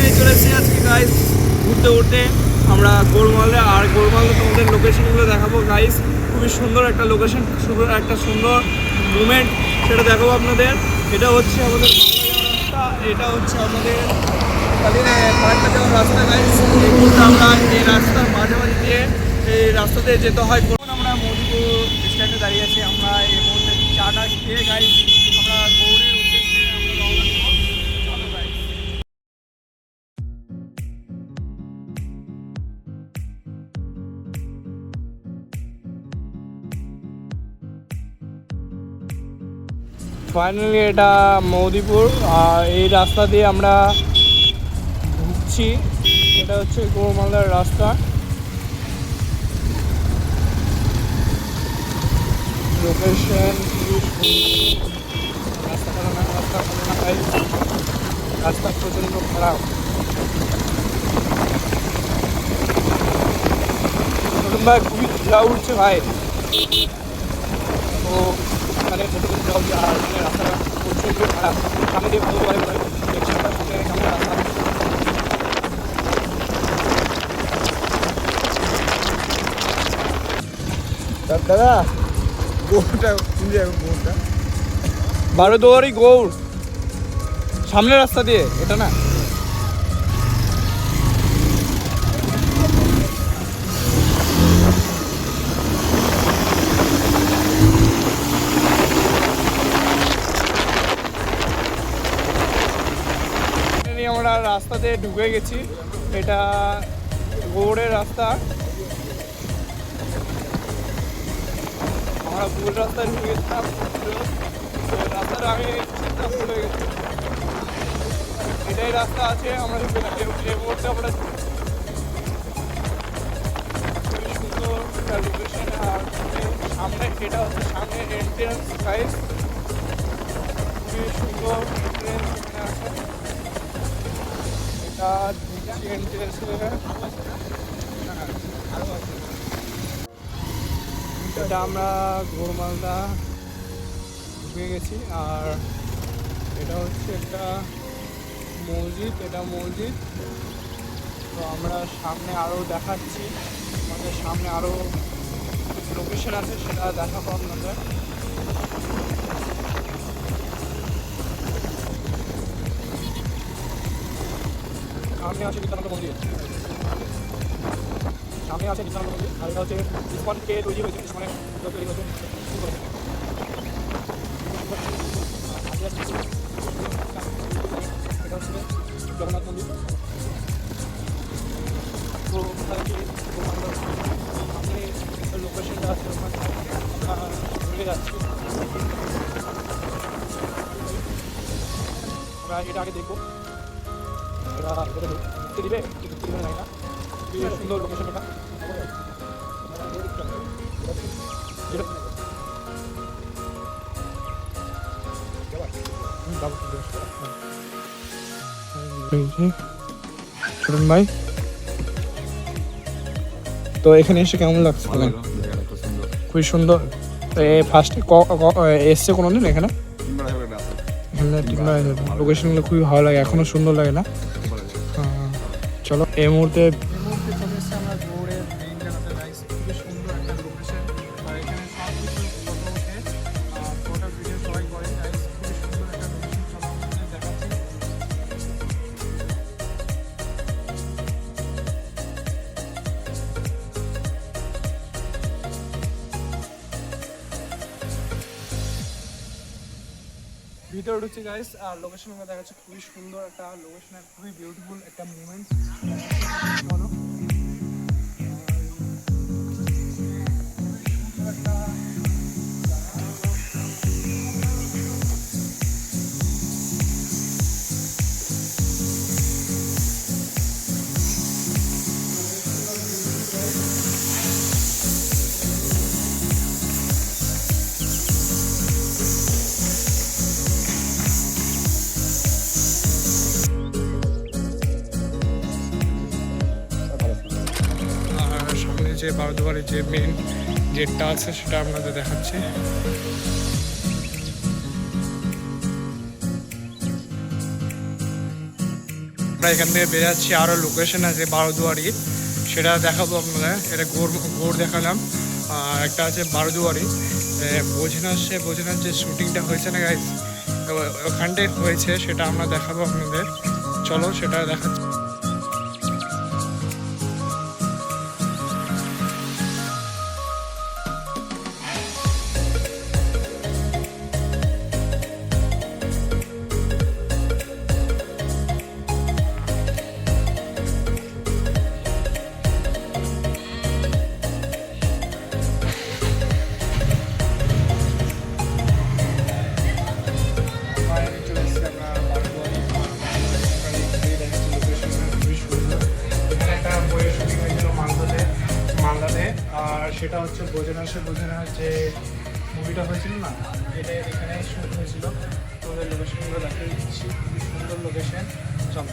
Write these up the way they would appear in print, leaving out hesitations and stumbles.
Finally চলে এসেছি আজকে গাইস ঘুরতে ঘুরতে আমরা গোলমালে। আর গোলমালে তোমাদের লোকেশনগুলো দেখাবো গাইস। খুবই সুন্দর একটা লোকেশন, সুন্দর মুমেন্ট, সেটা দেখাবো আপনাদের। এটা হচ্ছে আমাদের রাস্তা, এটা হচ্ছে আমাদের ফারাক্কা যাওয়ার রাস্তা গাইস। এই মুহূর্তে আমরা এই রাস্তার মাঝামাঝি দিয়ে এই রাস্তাতে যেতে হয়। আমরা মধুপুর স্ট্যান্ডে দাঁড়িয়ে আছি। আমরা এই মুহূর্তে চাটা খেয়ে গাইস আমরা গৌড়ের উদ্দেশ্যে আমরা রওনা দেবো। চলো গাইস। ফাইনালি এটা মৌদিপুর, আর এই রাস্তা দিয়ে আমরা ঢুকছি। এটা হচ্ছে গৌরমালার রাস্তা। লোকেশন রাস্তা প্রচণ্ড খারাপ। ভাই খুবই ধুলা উঠছে ভাই, তো মানে আর রাস্তাটা প্রচণ্ড খারাপ। সামনে দিয়ে ভালো পারে দাদা গৌড়টা গৌড়টা 12 দুয়ারি গৌড়, সামনের রাস্তা দিয়ে এটা না। আমরা রাস্তাতে ঢুকে গেছি, এটা গৌড়ের রাস্তা। আমরা ভুল রাস্তায় ঢুকে গেছিলাম, রাস্তাটা আমি চিন্তা ভুলে গেছি। এটাই রাস্তা আছে, আমরা এই মুহূর্তে আমরা খুবই সুন্দর একটা লোকেশন। আর সামনে এটা হচ্ছে সামনে এন্ট্রেন্স গাইস, খুবই সুন্দর এন্ট্রেন্স এখানে আছে। এটা এন্ট্রেন্স এটা আমরা গৌরমালদা ঢুকে গেছি। আর এটা হচ্ছে একটা মসজিদ, এটা মসজিদ। তো আমরা সামনে আরও দেখাচ্ছি, আমাদের সামনে আরও লোকেশন আছে, সেটা দেখাবো আপনাদের। সামনে আছে বিদ্যানন্দ মন্দির, সামনে আছে বিদ্যানন্দ মন্দির। আর এটা হচ্ছে ইসকনকে তৈরি হয়েছে, ইসকনের তৈরি হয়েছে। এটা হচ্ছে জগন্নাথ মন্দির। তো সামনে লোকেশনটা আছে, আমরা চলে যাচ্ছি। আমরা এটা আগে দেখবো, এটা ঢুকতে দিবে কি ঢুকতে দিবে না। খুবই সুন্দর লোকেশন এটা। ছোটন ভাই, তো এখানে এসে কেমন লাগছে? খুবই সুন্দর। ফার্স্টে এসছে কোনোদিন এখানে? লোকেশনগুলো খুবই ভালো লাগে, এখনো সুন্দর লাগে না? চলো এই মুহূর্তে চলে এসেছি আমরা গৌড়ের মেইন জায়গাতে গাইস। খুবই সুন্দর একটা লোকেশন, আর এখানে সব কিছু ফটো ওঠে আর ফটো ভিডিও সবাই করে গাইস। খুবই সুন্দর একটা লোকেশন, চলো আপনাদের দেখাচ্ছি। ভিতরে ঢুকছি গাইস, আর লোকেশন দেখা যাচ্ছে খুবই সুন্দর একটা লোকেশন, আর খুবই বিউটিফুল একটা মুভমেন্ট। বলো যে 12 দুয়ারের যে মেন গেটটা আছে সেটা আপনাদের দেখাচ্ছি। আমরা এখান থেকে বেরাচ্ছি, আরও লোকেশন আছে বারোদুয়ারি, সেটা দেখাবো আপনারা। এটা গোড় দেখালাম, আর একটা আছে বারোদুয়ারি বোঝনার যে শ্যুটিংটা হয়েছে না গাইজ, ওখানটায় হয়েছে, সেটা আমরা দেখাবো আপনাদের। চলো সেটা দেখাচ্ছি। আর সেটা হচ্ছে বোঝানোর যে মুভিটা হয়েছিল না, এটা এখানে শুট হয়েছিল। তো ওদের লোকেশনগুলো দেখিয়ে দিচ্ছি, খুবই সুন্দর লোকেশন। চলো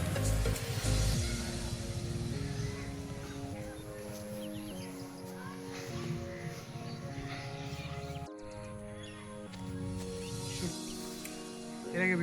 এটাকে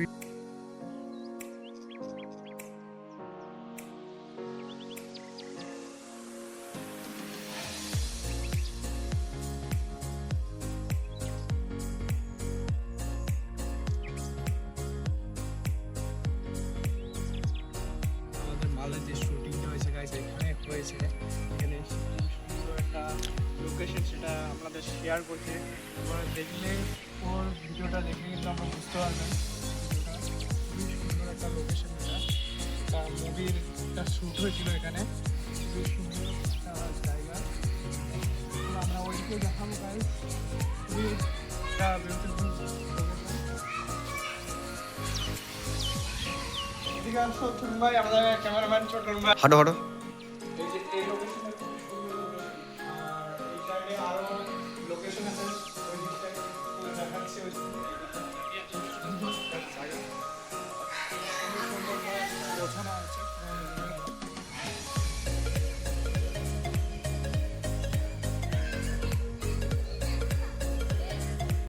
মালের যে শুটিংটা হয়েছে গাইস এখানে হয়েছে। এখানে সুন্দর একটা লোকেশন, সেটা আপনাদের শেয়ার করছি। আপনারা দেখলে ওর ভিডিওটা দেখলে কিন্তু আমরা বুঝতে পারবেন খুবই সুন্দর একটা লোকেশন। এটা মুভির একটা শ্যুট হয়েছিল এখানে, খুবই সুন্দর একটা জায়গা। আমরা ওইদিকে দেখাবো গাইস, খুবই একটা বিউটিফুল লোকেশন। ঠিক আছে ছোটন ভাই, আমাদের ক্যামেরাম্যান ছোটন ভাই, হাঁটো হাঁটো।